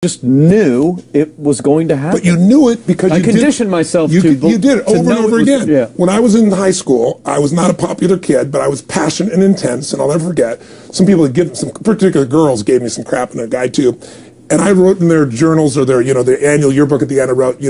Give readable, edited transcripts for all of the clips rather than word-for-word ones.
just knew it was going to happen. But you knew it because I conditioned myself to. You did it over and over again. Yeah. When I was in high school, I was not a popular kid, but I was passionate and intense, and I'll never forget. Some people, some particular girls gave me some crap, and a guy too. And I wrote in their journals or their, their annual yearbook at the end, I wrote,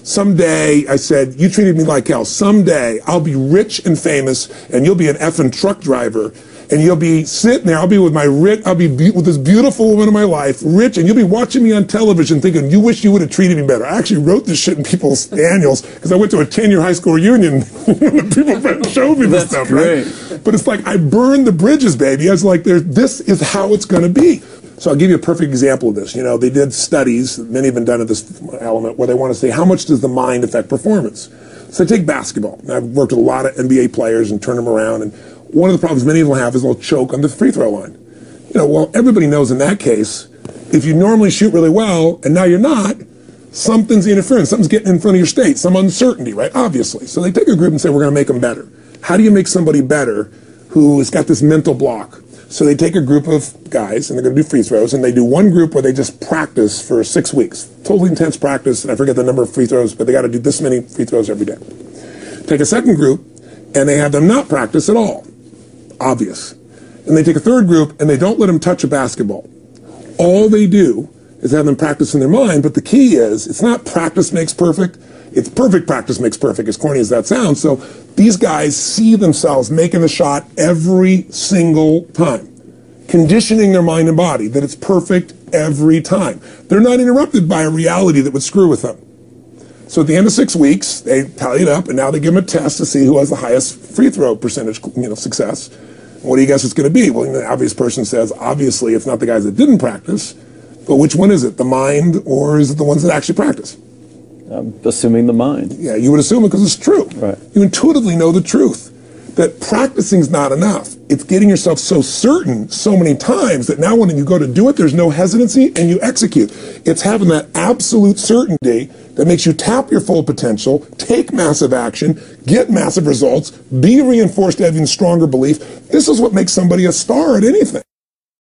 someday, I said, you treated me like hell. Someday I'll be rich and famous, and you'll be an effing truck driver. And you'll be sitting there, I'll be with with this beautiful woman of my life, rich, and you'll be watching me on television thinking, you wish you would have treated me better. I actually wrote this shit in people's annuals because I went to a 10-year high school reunion when people showed me this stuff, great. Right? But it's like, I burned the bridges, baby. I was like, this is how it's going to be. So I'll give you a perfect example of this. They did studies, many have been done at this element, where they want to say, how much does the mind affect performance? So take basketball. I've worked with a lot of NBA players and turned them around, and one of the problems many of them have is they'll choke on the free throw line. Well, everybody knows in that case, if you normally shoot really well and now you're not, something's interfering, something's getting in front of your state, some uncertainty, right? Obviously. So they take a group and say, we're going to make them better. How do you make somebody better who has got this mental block? So they take a group of guys and they're going to do free throws, and they do one group where they just practice for 6 weeks. Totally intense practice, and I forget the number of free throws, but they got to do this many free throws every day. Take a second group, and they have them not practice at all. Obvious. And they take a third group and they don't let them touch a basketball. All they do is have them practice in their mind, but the key is, it's not practice makes perfect, it's perfect practice makes perfect, as corny as that sounds. So these guys see themselves making the shot every single time, conditioning their mind and body that it's perfect every time. They're not interrupted by a reality that would screw with them. So at the end of 6 weeks, they tally it up, and now they give them a test to see who has the highest free throw percentage, success. What do you guess it's going to be? Well, the obvious person says, obviously, it's not the guys that didn't practice, but which one is it? The mind, or is it the ones that actually practice? I'm assuming the mind. Yeah, you would assume it because it's true. Right. You intuitively know the truth. That practicing's not enough. It's getting yourself so certain so many times that now when you go to do it, there's no hesitancy and you execute. It's having that absolute certainty that makes you tap your full potential, take massive action, get massive results, be reinforced having stronger belief. This is what makes somebody a star at anything.